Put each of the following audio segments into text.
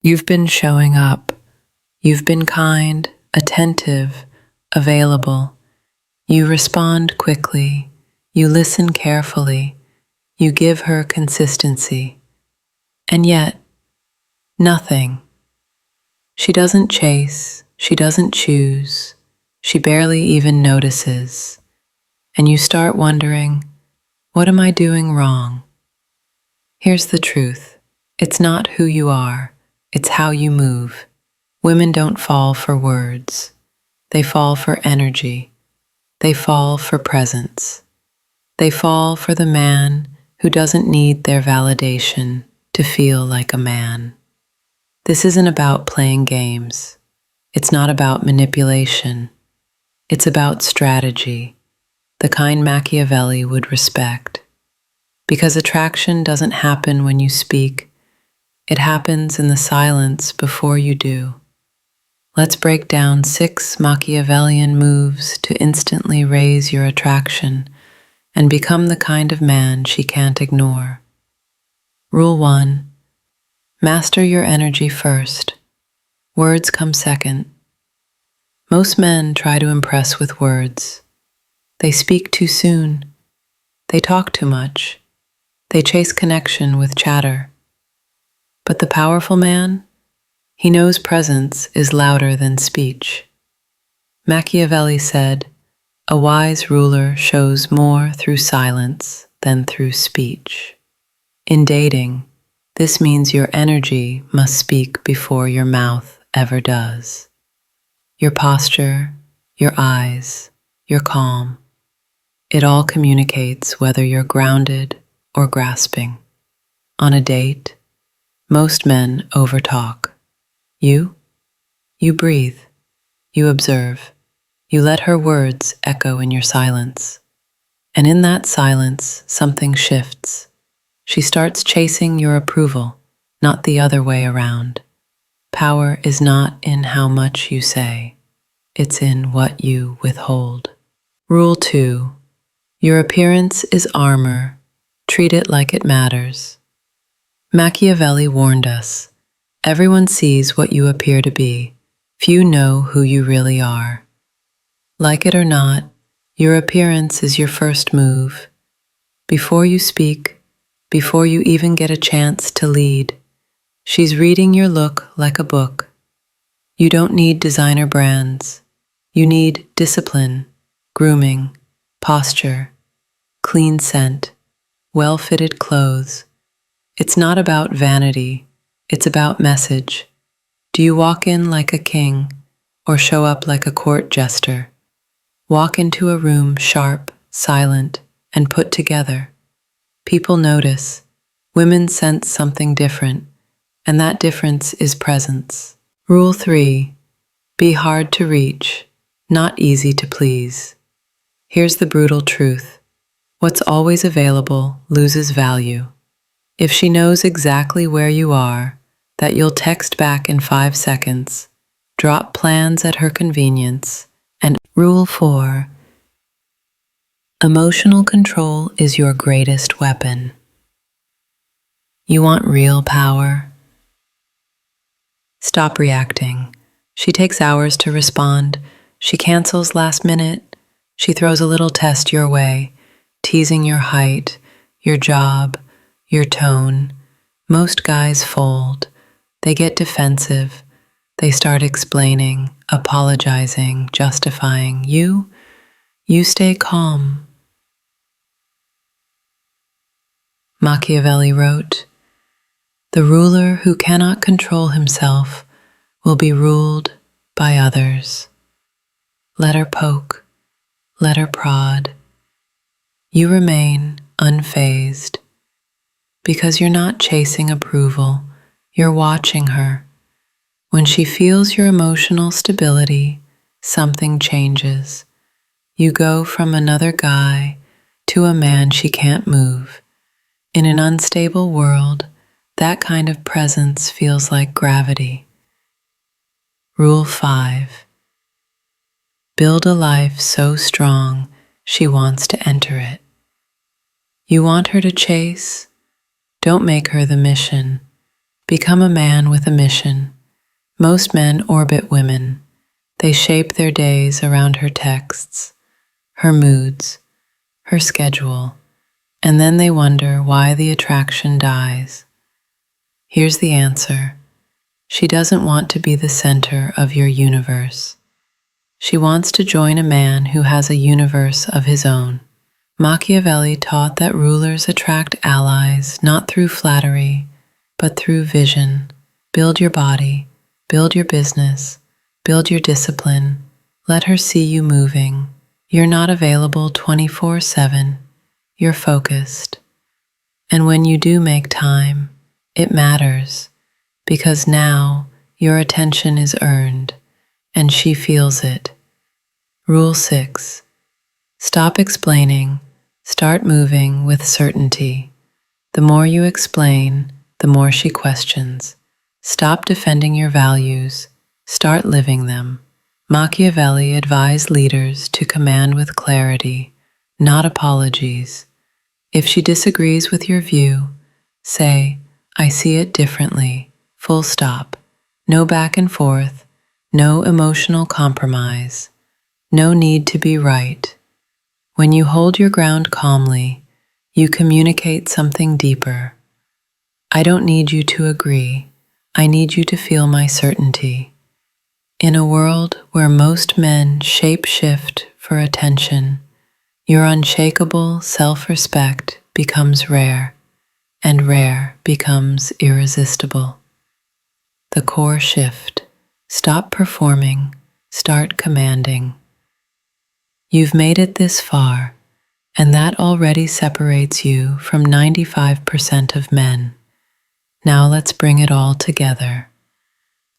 You've been showing up. You've been kind, attentive, available. You respond quickly. You listen carefully. You give her consistency. And yet, nothing. She doesn't chase. She doesn't choose. She barely even notices. And you start wondering, what am I doing wrong? Here's the truth. It's not who you are. It's how you move. Women don't fall for words. They fall for energy. They fall for presence. They fall for the man who doesn't need their validation to feel like a man. This isn't about playing games. It's not about manipulation. It's about strategy, the kind Machiavelli would respect. Because attraction doesn't happen when you speak. It happens in the silence before you do. Let's break down 6 Machiavellian moves to instantly raise your attraction and become the kind of man she can't ignore. Rule 1. Master your energy first. Words come second. Most men try to impress with words. They speak too soon. They talk too much. They chase connection with chatter. But the powerful man, he knows presence is louder than speech. Machiavelli said, "A wise ruler shows more through silence than through speech." In dating, this means your energy must speak before your mouth ever does. Your posture, your eyes, your calm. It all communicates whether you're grounded or grasping. On a date, most men overtalk. You breathe. You observe. You let her words echo in your silence. And in that silence, something shifts. She starts chasing your approval, not the other way around. Power is not in how much you say. It's in what you withhold. Rule 2. Your appearance is armor. Treat it like it matters. Machiavelli warned us, everyone sees what you appear to be. Few know who you really are. Like it or not, your appearance is your first move. Before you speak, before you even get a chance to lead, she's reading your look like a book. You don't need designer brands. You need discipline, grooming, posture, clean scent, well-fitted clothes. It's not about vanity, it's about message. Do you walk in like a king or show up like a court jester? Walk into a room sharp, silent, and put together. People notice. Women sense something different, and that difference is presence. Rule 3. Be hard to reach, not easy to please. Here's the brutal truth. What's always available loses value. If she knows exactly where you are, that you'll text back in 5 seconds, drop plans at her convenience, and Rule 4. Emotional control is your greatest weapon. You want real power? Stop reacting. She takes hours to respond. She cancels last minute. She throws a little test your way, teasing your height, your job, your tone. Most guys fold. They get defensive. They start explaining, apologizing, justifying. You stay calm. Machiavelli wrote, "The ruler who cannot control himself will be ruled by others." Let her poke. Let her prod. You remain unfazed. Because you're not chasing approval, you're watching her. When she feels your emotional stability, something changes. You go from another guy to a man she can't move. In an unstable world, that kind of presence feels like gravity. Rule 5. Build a life so strong she wants to enter it. You want her to chase? Don't make her the mission. Become a man with a mission. Most men orbit women. They shape their days around her texts, her moods, her schedule, and then they wonder why the attraction dies. Here's the answer. She doesn't want to be the center of your universe. She wants to join a man who has a universe of his own. Machiavelli taught that rulers attract allies not through flattery, but through vision. Build your body, build your business, build your discipline. Let her see you moving. You're not available 24/7. You're focused. And when you do make time, it matters, because now your attention is earned, and she feels it. Rule 6. Stop explaining, start moving with certainty. The more you explain, the more she questions. Stop defending your values, start living them. Machiavelli advised leaders to command with clarity, not apologies. If she disagrees with your view, say, "I see it differently," full stop. No back and forth, no emotional compromise, no need to be right. When you hold your ground calmly, you communicate something deeper. I don't need you to agree. I need you to feel my certainty. In a world where most men shape-shift for attention, your unshakable self-respect becomes rare, and rare becomes irresistible. The core shift. Stop performing, start commanding. You've made it this far, and that already separates you from 95% of men. Now let's bring it all together.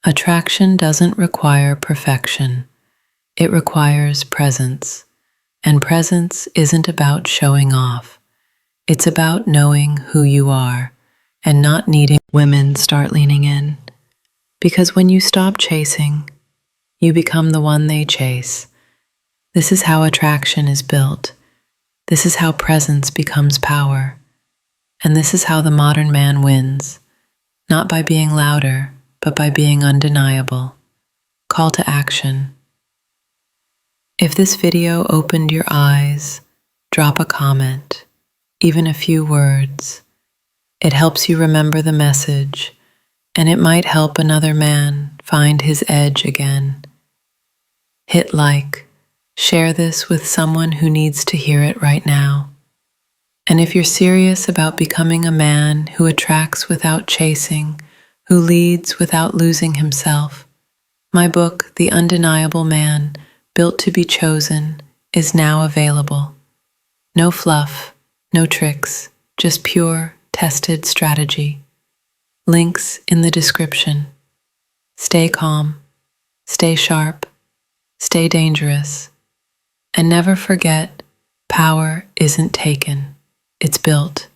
Attraction doesn't require perfection. It requires presence. And presence isn't about showing off. It's about knowing who you are and not needing. Women start leaning in. Because when you stop chasing, you become the one they chase. This is how attraction is built. This is how presence becomes power. And this is how the modern man wins. Not by being louder, but by being undeniable. Call to action. If this video opened your eyes, drop a comment, even a few words. It helps you remember the message, and it might help another man find his edge again. Hit like, share this with someone who needs to hear it right now. And if you're serious about becoming a man who attracts without chasing, who leads without losing himself, my book, The Undeniable Man, Built to be Chosen, is now available. No fluff, no tricks, just pure, tested strategy. Links in the description. Stay calm, stay sharp, stay dangerous, and never forget, power isn't taken, it's built.